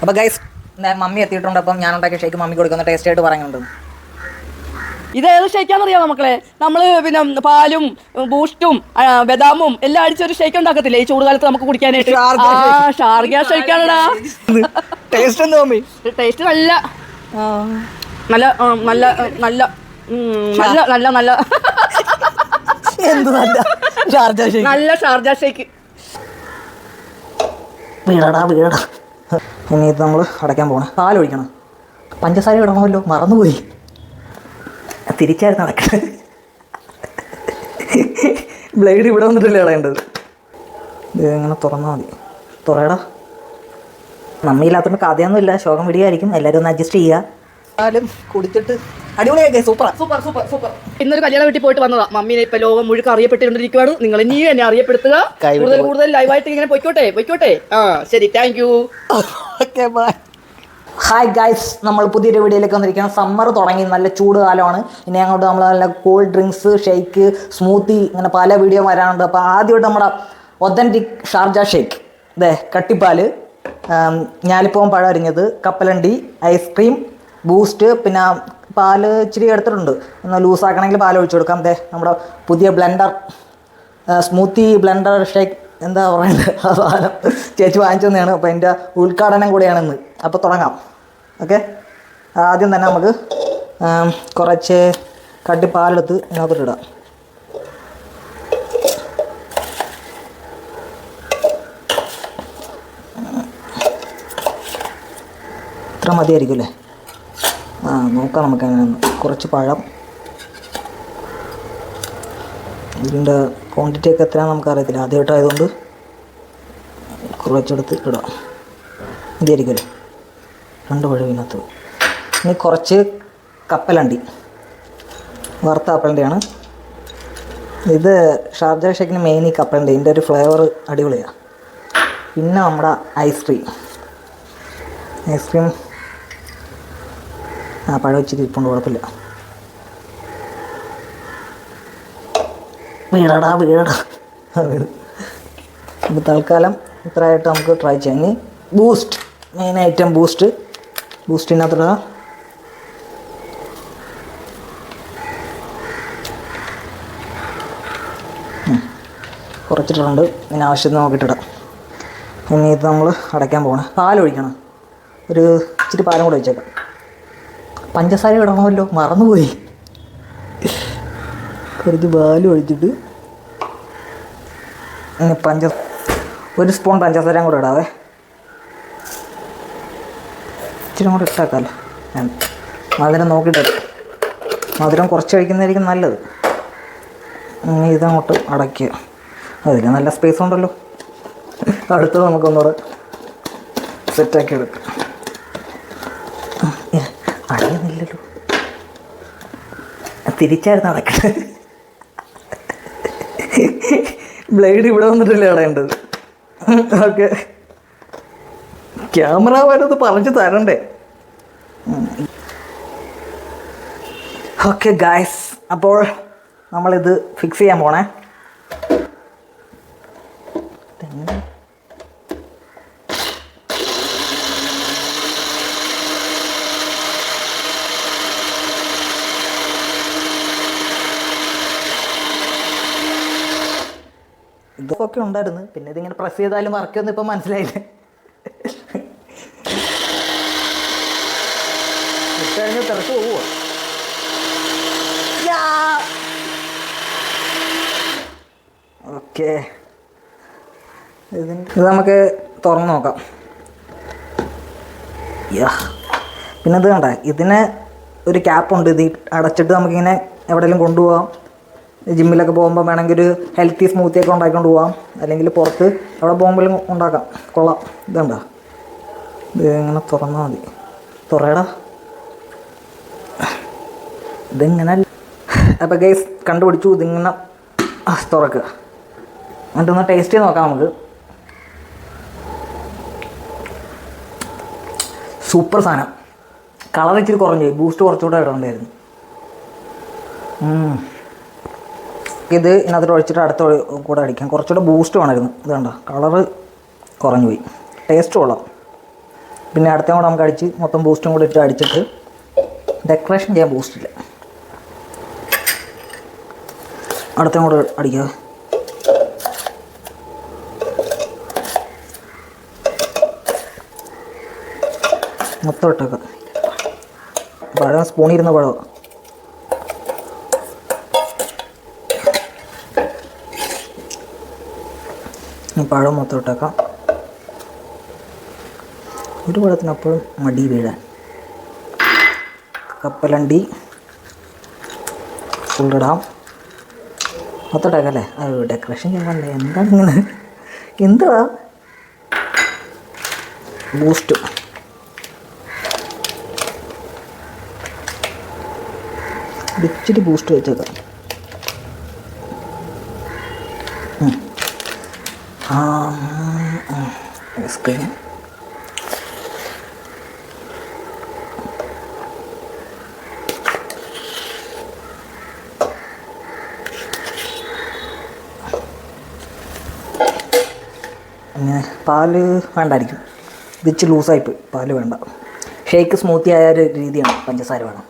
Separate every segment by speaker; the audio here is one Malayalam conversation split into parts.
Speaker 1: അപ്പോൾ ഗൈസ് മമ്മി എത്തിയിട്ടുണ്ട്. അപ്പം ഞാൻ ഉണ്ടാക്കിയ ഷേക്ക് മമ്മി കൊടുക്കുന്ന ടേസ്റ്റ് ആയിട്ട് പറയുന്നുണ്ട്.
Speaker 2: ഇത് ഏത് ഷേക്കാന്നറിയാമോ മക്കളെ? നമ്മള് പിന്നെ പാലും ബൂസ്റ്റും ബദാമും എല്ലാം അടിച്ചൊരു ഷേക്ക് ഉണ്ടാക്കത്തില്ലേ ഈ ചൂടുകാലത്ത് നമുക്ക് കുടിക്കാനായിട്ട്? ഷാർജ ഷേക്കാണടാ.
Speaker 1: ടേസ്റ്റ് എന്താ മമ്മി?
Speaker 2: ടേസ്റ്റ് നല്ല നല്ല നല്ല നല്ല നല്ല നല്ല നല്ല
Speaker 1: എന്ത് നല്ല ഷാർജ ഷേക്ക്,
Speaker 2: നല്ല ഷാർജ ഷേക്ക്.
Speaker 1: വീടടാ വീടടാ. ഇനി ഇത് നമ്മൾ അടയ്ക്കാൻ പോകണം. പാലൊഴിക്കണം. പഞ്ചസാര ഇടണമല്ലോ, മറന്നുപോയി. തിരിച്ചായിരുന്നു അടയ്ക്കണം. ബ്ലേഡ് ഇവിടെ വന്നിട്ടല്ലേ ഇടേണ്ടത്. ഇത് ഇങ്ങനെ തുറന്നാൽ മതി. തുറയടാ. നമ്മയില്ലാത്തതുകൊണ്ട് കഥയൊന്നുമില്ല, ശോകം വിടിയായിരിക്കും. എല്ലാവരും ഒന്ന് അഡ്ജസ്റ്റ് ചെയ്യുക. പാലും കുടിച്ചിട്ട് അടിപൊളിയായി. Super super super super.
Speaker 2: ഇന്നൊരു കല്യാണ വീട്ടിൽ പോയിട്ട് വന്നതാ. മമ്മീനെ ഇപ്പൊ ലോകം മുഴുവൻ അറിയപ്പെട്ടുകൊണ്ടിരിക്കുകയാണ്. നിങ്ങൾ ഇനിയും എന്നെ അറിയപ്പെടുത്തുക. കൂടുതൽ കൂടുതൽ ലൈവായിട്ട് ഇങ്ങനെ പൊയ്ക്കോട്ടെ. ആ ശരി, thank you.
Speaker 1: Okay bye. Hi guys, നമ്മൾ പുതിയൊരു വീഡിയോയിലേക്ക് വന്നിരിക്കുകയാണ്. സമ്മർ തുടങ്ങി, നല്ല ചൂട് കാലമാണ്. ഇനി അങ്ങോട്ട് നമ്മൾ നല്ല കൂൾ ഡ്രിങ്ക്സ്, ഷേക്ക്, സ്മൂത്തി, ഇങ്ങനെ പല വീഡിയോ വരാനുണ്ട്. അപ്പോൾ ആദ്യമായിട്ട് നമ്മുടെ ഒതൻറ്റിക് ഷാർജ ഷേക്ക്. ഇതേ കട്ടിപ്പാൽ, ഞാലിപ്പൂവൻ പഴം അരിഞ്ഞത്, കപ്പലണ്ടി, ഐസ്ക്രീം, ബൂസ്റ്റ്, പിന്നെ പാല് ഇച്ചിരി എടുത്തിട്ടുണ്ട്. ഒന്ന് ലൂസാക്കണമെങ്കിൽ പാൽ ഒഴിച്ചു കൊടുക്കാം. ദേ നമ്മുടെ പുതിയ ബ്ലെൻഡർ, സ്മൂത്തി ബ്ലെൻഡർ ഷേക്ക് എന്താ പറയുന്നത്, ആ സാധനം ചേച്ചി വാങ്ങിച്ചു തന്നെയാണ്. അപ്പോൾ എൻ്റെ ഉദ്ഘാടനം കൂടിയാണിന്ന്. അപ്പോൾ തുടങ്ങാം. ഓക്കെ, ആദ്യം തന്നെ നമുക്ക് കുറച്ച് കട്ടിപ്പാലെടുത്ത് ഇതിനകത്തോട്ടിടാം. ഇത്ര മതിയായിരിക്കും അല്ലേ? നോക്കാം നമുക്ക് അങ്ങനെയൊന്ന്. കുറച്ച് പഴം, ഇതിൻ്റെ ക്വാണ്ടിറ്റി ഒക്കെ എത്രയാണെന്ന് നമുക്കറിയത്തില്ല, ആദ്യമായിട്ടായതുകൊണ്ട് കുറച്ചെടുത്ത് ഇടാം. മതിയായിരിക്കുമല്ലേ? 2 പഴം ഇതിനകത്ത്. ഇനി കുറച്ച് കപ്പലണ്ടി, വറുത്ത കപ്പലണ്ടിയാണ്. ഇത് ഷാർജ ഷേക്കിന് മെയിൻ ഈ കപ്പലണ്ടി, ഇതിൻ്റെ ഒരു ഫ്ലേവർ അടിപൊളിയാണ്. പിന്നെ നമ്മുടെ ഐസ്ക്രീം പഴം വെച്ചിട്ട് ഇരിപ്പുണ്ട്, കുഴപ്പമില്ല. വീടടാ വീടടാ വീട്. ഇപ്പോൾ തൽക്കാലം ഇത്രയായിട്ട് നമുക്ക് ട്രൈ ചെയ്യാം. ഇനി ബൂസ്റ്റ്, മെയിൻ ഐറ്റം ബൂസ്റ്റിനകത്തിടുക. കുറച്ചിട്ടുണ്ട്, ഇനി ആവശ്യത്തിന് നോക്കിയിട്ടിടാം. ഇനി ഇത് നമ്മൾ അടയ്ക്കാൻ പോകണം. പാലൊഴിക്കണം. ഒരു ഇച്ചിരി പാലും കൂടെ ഒഴിച്ചേക്കാം. പഞ്ചസാര ഇടണമല്ലോ, മറന്നുപോയി. കുറച്ച് പാലും ഒഴിച്ചിട്ട് ഇനി ഒരു സ്പൂൺ പഞ്ചസാരയും കൂടെ ഇടാവേ. ഇച്ചിരി കൂടെ ഇട്ടേക്കാമല്ലോ. മധുരം നോക്കിയിട്ട്, മധുരം കുറച്ച് കഴിക്കുന്നതായിരിക്കും നല്ലത്. ഇനി ഇതങ്ങോട്ട് അടയ്ക്കുക. അതിൽ നല്ല സ്പേസ് ഉണ്ടല്ലോ. അടുത്തത് നമുക്കൊന്നുകൂടെ സെറ്റാക്കി എടുക്കാം. അടയുന്നില്ലല്ലോ, തിരിച്ചായിരുന്നു അടയ്ക്കുന്നത്. ബ്ലേഡ് ഇവിടെ വന്നിട്ടല്ലേ അടയേണ്ടത്. ഓക്കെ, ക്യാമറമാനത് പറഞ്ഞു തരണ്ടേ. ഓക്കെ ഗായ്സ്, അപ്പോൾ നമ്മളിത് ഫിക്സ് ചെയ്യാൻ പോണേ. ഇതൊക്കെ ഉണ്ടായിരുന്നു, പിന്നെ ഇതിങ്ങനെ പ്രസ് ചെയ്താലും വർക്കൊന്നും ഇപ്പം മനസ്സിലായില്ലേ. ഇട്ടഴിഞ്ഞ് തിരക്ക് പോവുക. ഓക്കെ, ഇത് നമുക്ക് തുറന്ന് നോക്കാം. പിന്നെ ഇത് കണ്ട, ഇതിന് ഒരു ക്യാപ്പുണ്ട്. ഇത് അടച്ചിട്ട് നമുക്കിങ്ങനെ എവിടെയെങ്കിലും കൊണ്ടുപോകാം. ജിമ്മിലൊക്കെ പോകുമ്പോൾ വേണമെങ്കിൽ ഒരു ഹെൽത്തി സ്മൂത്തിയൊക്കെ ഉണ്ടാക്കിക്കൊണ്ട് പോകാം. അല്ലെങ്കിൽ പുറത്ത് അവിടെ പോകുമ്പോഴും ഉണ്ടാക്കാം. കൊള്ളാം. ഇതുണ്ടോ, ഇത് ഇങ്ങനെ തുറന്നാൽ മതി. തുറയടാ, ഇതിങ്ങനെ. അപ്പോൾ ഗൈസ് കണ്ടുപിടിച്ചു. ഇതിങ്ങനെ തുറക്കുക. എന്നിട്ടൊന്ന് ടേസ്റ്റ് ചെയ്ത് നോക്കാം നമുക്ക്. സൂപ്പർ സാധനം. കളർ ഇച്ചിരി കുറഞ്ഞു, ബൂസ്റ്റ് കുറച്ചുകൂടെ ഇടണ്ടായിരുന്നു. ഇത് ഇതിനകത്തോട്ട് ഒഴിച്ചിട്ട് അടുത്ത കൂടെ അടിക്കാം. കുറച്ചുകൂടെ ബൂസ്റ്റ് വേണമായിരുന്നു. ഇത് കണ്ടോ, കളറ് കുറഞ്ഞു പോയി. ടേസ്റ്റ് കൊള്ളാം. പിന്നെ അടുത്ത കൂടെ നമുക്ക് അടിച്ച് മൊത്തം ബൂസ്റ്റും കൂടി ഇട്ട് അടിച്ചിട്ട് ഡെക്കറേഷൻ ചെയ്യാൻ ബൂസ്റ്റില്ല. അടുത്ത കൂടെ അടിക്കുക. മൊത്തം ഇട്ടേക്കാം. പഴം സ്പൂണിരുന്ന പഴം. പഴം മൊത്തം ഇട്ടേക്കാം. ഒരു പഴത്തിനപ്പോഴും മടി വീഴാൻ. കപ്പലണ്ടി ഫുള്ളിടാം. മൊത്തം ഇട്ടേക്കല്ലേ? ഡെക്കറേഷൻ ചെയ്യാനല്ലേ? എന്താണ് ഇങ്ങനെ? എന്താ ബൂസ്റ്റ് ഇച്ചിരി ബൂസ്റ്റ് വെച്ചേക്കാം. ഐസ്ക്രീം പിന്നെ പാല് വേണ്ടായിരിക്കും. ഇതിച്ച് ലൂസായിപ്പോയി, പാല് വേണ്ട. ഷേക്ക് സ്മൂത്തി ആയ ഒരു രീതിയാണ്. പഞ്ചസാര വേണം.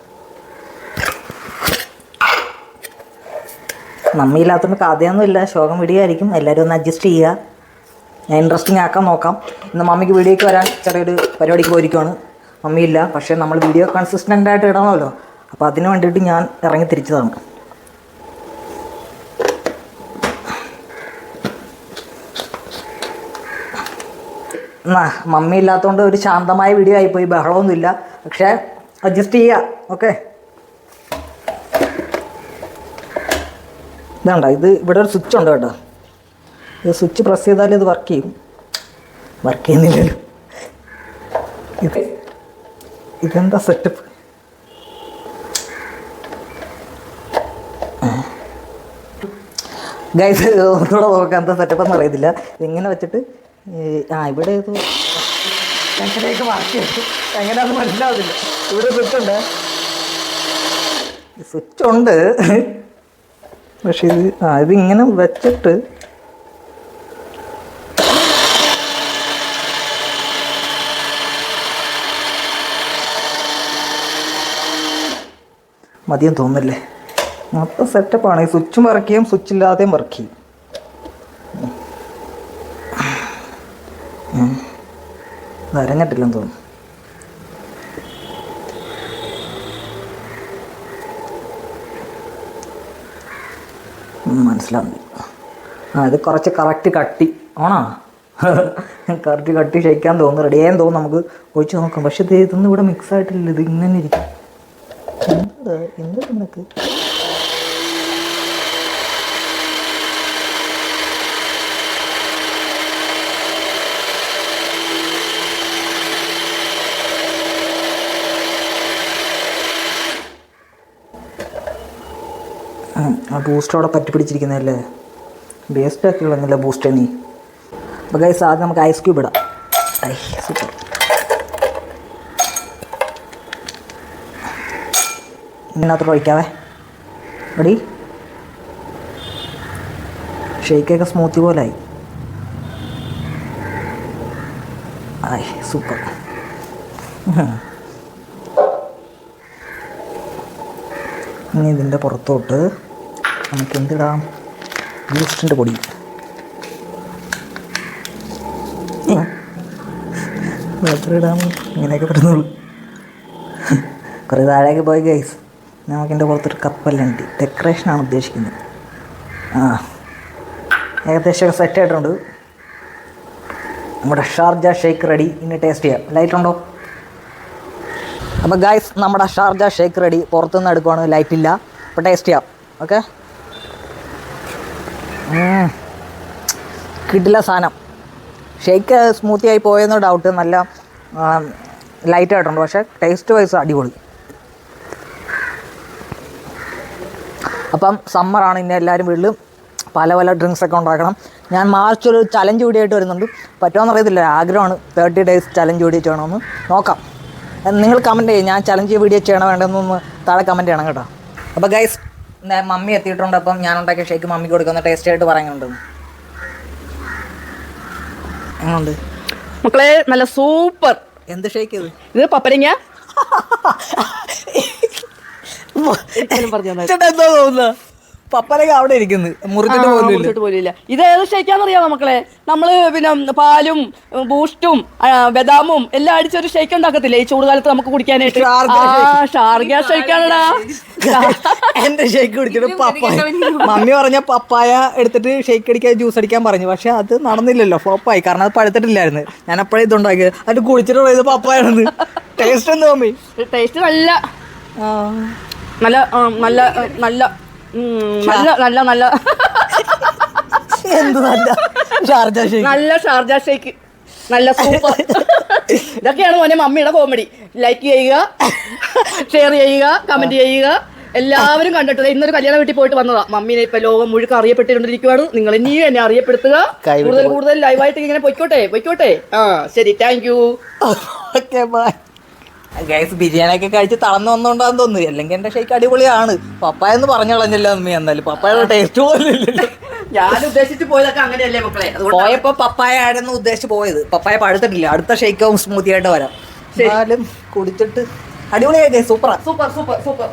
Speaker 1: മമ്മിയില്ലാത്തതുകൊണ്ട് കഥയൊന്നുമില്ല, ശോകം വീഡിയോ ആയിരിക്കും. എല്ലാവരും ഒന്ന് അഡ്ജസ്റ്റ് ചെയ്യുക. ഞാൻ ഇൻട്രസ്റ്റിംഗ് ആക്കാൻ നോക്കാം. ഇന്ന് മമ്മിക്ക് വീഡിയോയ്ക്ക് വരാൻ ചെറിയൊരു പരിപാടിക്ക് പോയിരിക്കുവാണ്. മമ്മിയില്ല, പക്ഷേ നമ്മൾ വീഡിയോ കൺസിസ്റ്റൻ്റായിട്ട് ഇടണമല്ലോ. അപ്പോൾ അതിന് വേണ്ടിയിട്ട് ഞാൻ ഇറങ്ങി തിരിച്ചതാണ്. മമ്മി ഇല്ലാത്തതുകൊണ്ട് ഒരു ശാന്തമായ വീഡിയോ ആയിപ്പോയി. ബഹളമൊന്നുമില്ല, പക്ഷേ അഡ്ജസ്റ്റ് ചെയ്യുക. ഓക്കെ, ഇതാണ്ട, ഇത് ഇവിടെ ഒരു സ്വിച്ച് ഉണ്ട് കേട്ടോ. ഇത് സ്വിച്ച് പ്രസ് ചെയ്താൽ ഇത് വർക്ക് ചെയ്യും. വർക്ക് ചെയ്യുന്നില്ലല്ലോ. ഇതെന്താ സെറ്റപ്പ്? ഗൈസ് ഒന്നുകൂടെ നോക്കാം എന്താ സെറ്റപ്പ് എന്ന് അറിയത്തില്ല. ഇതിങ്ങനെ വെച്ചിട്ട് ഇവിടെ ഏതോ എങ്ങനെയൊക്കെ വർക്ക് ചെയ്തു, എങ്ങനെയാണെന്ന് മനസ്സിലാവുന്നില്ല. ഇവിടെ സ്വിച്ച് ഉണ്ട്, സ്വിച്ച് ഉണ്ട്, പക്ഷെ ഇതിങ്ങനെ വെച്ചിട്ട് മതിയും തോന്നില്ലേ. മൊത്തം സെറ്റപ്പാണ്. ഈ സ്വിച്ചും വർക്ക് ചെയ്യും, സ്വിച്ച് ഇല്ലാതെയും വർക്ക് ചെയ്യും. വരഞ്ഞിട്ടില്ലെന്ന് തോന്നുന്നു. മനസ്സിലാവുന്നില്ല. ഇത് കുറച്ച് കറക്റ്റ് കട്ടി ആണോ? കറക്റ്റ് കട്ടി ഷെയ്ക്കാൻ തോന്നുന്നു. റെഡിയാൻ തോന്നുന്നു. നമുക്ക് ഒഴിച്ച് നോക്കാം. പക്ഷെ ഇതൊന്നും ഇവിടെ മിക്സ് ആയിട്ടില്ല. ഇത് ഇങ്ങനെ ഇരിക്കും. എന്താ നിനക്ക്? ആ ബൂസ്റ്റ് അവിടെ പറ്റി പിടിച്ചിരിക്കുന്നതല്ലേ? വേസ്റ്റ് ആക്കി കളഞ്ഞില്ല ബൂസ്റ്റ് നീ. അപ്പോൾ ഗൈസ് ആദ്യം നമുക്ക് ഐസ് ക്യൂബ് ഇടാം. സൂപ്പർ. ഇതിനകത്തോട്ട് ഒഴിക്കാവേ. റെഡി? ഷേക്കൊക്കെ സ്മൂത്തി പോലായി. സൂപ്പർ. ഇനി ഇതിൻ്റെ പുറത്തോട്ട് നമുക്ക് എന്തിടാം? ബൂസ്റ്റിൻ്റെ പൊടി. എത്ര ഇടാം? ഇങ്ങനെയൊക്കെ പറ്റുന്നുള്ളൂ. കുറേ താഴേക്ക് പോയി ഗൈസ്. നമുക്കിൻ്റെ പുറത്തൊരു കപ്പലണ്ടി ഡെക്കറേഷനാണ് ഉദ്ദേശിക്കുന്നത്. ഏകദേശം സെറ്റ് ആയിട്ടുണ്ട്. നമ്മുടെ ഷാർജ ഷേക്ക് റെഡി. ഇനി ടേസ്റ്റ് ചെയ്യാം. ലൈറ്റ് ഉണ്ടോ? അപ്പോൾ ഗൈസ് നമ്മുടെ ഷാർജ ഷേക്ക് റെഡി. പുറത്തുനിന്ന് എടുക്കുവാണ്, ലൈറ്റില്ല. അപ്പോൾ ടേസ്റ്റ് ചെയ്യാം. ഓക്കെ, കിട്ടില്ല സാധനം. ഷേക്ക് സ്മൂത്തി ആയി പോയെന്ന് ഡൗട്ട്. നല്ല ലൈറ്റായിട്ടുണ്ട്, പക്ഷേ ടേസ്റ്റ് വൈസ് അടിപൊളി. അപ്പം സമ്മറാണ്. ഇനി എല്ലാവരും വീട്ടിൽ പല പല ഡ്രിങ്ക്സൊക്കെ ഉണ്ടാക്കണം. ഞാൻ മാർച്ച് ഒരു ചലഞ്ച് വീഡിയോ ആയിട്ട് വരുന്നുണ്ട്. പറ്റുമോയെന്ന് അറിയത്തില്ല. ആഗ്രഹമാണ് 30 ഡേയ്സ് ചലഞ്ച് വീഡിയോ ചെയ്യണമെന്ന്. നോക്കാം. നിങ്ങൾ കമൻറ്റ് ചെയ്യും ഞാൻ ചലഞ്ച് വീഡിയോ ചെയ്യണം വേണ്ടെന്നൊന്ന് താഴെ കമൻറ്റ് ചെയ്യണം കേട്ടോ. അപ്പോൾ ഗൈസ് മമ്മി എത്തിയിട്ടുണ്ട്. അപ്പം ഞാൻ ഉണ്ടാക്കിയ ഷേക്ക് മമ്മിക്ക് കൊടുക്കുന്ന ടേസ്റ്റ് ആയിട്ട് പറയുന്നുണ്ട്. എങ്ങനെയുണ്ട്
Speaker 2: മക്കളെ? നല്ല സൂപ്പർ
Speaker 1: എന്ത് ഷേക്ക് ഇത്?
Speaker 2: ഇത് പപ്പരങ്ങ.
Speaker 1: എന്താ തോന്നുന്നത്? പപ്പരങ്ങ അവിടെ ഇരിക്കുന്നു, മുറിച്ചിട്ട്
Speaker 2: പോലും. ഇത് ഏത് ഷേക്കാന്നറിയാമോ മക്കളെ? നമ്മള് പിന്നെ പാലും ബൂസ്റ്റും ബദാമും എല്ലാം അടിച്ചൊരു ഷേക്ക് ഉണ്ടാക്കത്തില്ലേ ഈ ചൂടുകാലത്ത് നമുക്ക് കുടിക്കാനായിട്ട്? ഷാർഗ ഷേക്കാണടാ.
Speaker 1: എന്റെ ഷേക്ക് കുടിച്ചിട്ട് പപ്പായ, മമ്മി പറഞ്ഞ പപ്പായ എടുത്തിട്ട് ഷേക്ക് അടിക്കാൻ ജ്യൂസ് അടിക്കാൻ പറഞ്ഞു. പക്ഷെ അത് നടന്നില്ലല്ലോ, ഫ്ലോപ്പായി. കാരണം അത് പഴുത്തിട്ടില്ലായിരുന്നു. ഞാൻ അപ്പോഴേ ഇതുണ്ടാക്കിയത്. അത് കുടിച്ചിട്ട് പോയത് പപ്പായാണെന്ന്. ടേസ്റ്റ് എന്താ മമ്മി?
Speaker 2: ടേസ്റ്റ് നല്ല നല്ല നല്ല നല്ല നല്ല നല്ല നല്ല
Speaker 1: എന്ത് നല്ല ഷാർജ ഷേക്ക്,
Speaker 2: നല്ല ഷാർജ ഷേക്ക്, നല്ല സൂപ്പർ. ഇതൊക്കെയാണ് മോനെ മമ്മിയുടെ കോമഡി. ലൈക്ക് ചെയ്യുക, ഷെയർ ചെയ്യുക, കമന്റ് ചെയ്യുക. എല്ലാവരും കണ്ടിട്ടില്ല. ഇന്നൊരു കല്യാണ വീട്ടിൽ പോയിട്ട് വന്നതാ. മമ്മീനെ ഇപ്പൊ ലോകം മുഴുക്ക അറിയപ്പെട്ടുകൊണ്ടിരിക്കുവാണ്. നിങ്ങൾ ഇനിയും എന്നെ അറിയപ്പെടുത്തുക. കൂടുതൽ കൂടുതൽ ലൈവായിട്ട് ഇങ്ങനെ പൊയ്ക്കോട്ടെ. ശരി, thank you.
Speaker 1: Okay bye guys. ബിരിയാണിയൊക്കെ കഴിച്ച് തളർന്നു വന്നോണ്ടാന്ന് തോന്നുന്നു. അല്ലെങ്കിൽ എന്റെ ഷേക്ക് അടിപൊളിയാണ്. പപ്പായ എന്ന് പറഞ്ഞു കളഞ്ഞല്ലോ അമ്മ. എന്നാലും പപ്പായയുടെ ടേസ്റ്റ് പോലും ഇല്ലല്ലോ.
Speaker 2: ഞാൻ ഉദ്ദേശിച്ച് പോയതൊക്കെ അങ്ങനെയല്ലേ മക്കളെ?
Speaker 1: പോയപ്പോ പപ്പായ ആയിരുന്നു ഉദ്ദേശിച്ച് പോയത്. പപ്പായ പഴുത്തിട്ടില്ല. അടുത്ത ഷേക്കാവും സ്മൂത്തി ആയിട്ട് വരാം. എന്നാലും കുടിച്ചിട്ട് അടിപൊളിയായിട്ട് സൂപ്പറാ.
Speaker 2: സൂപ്പർ.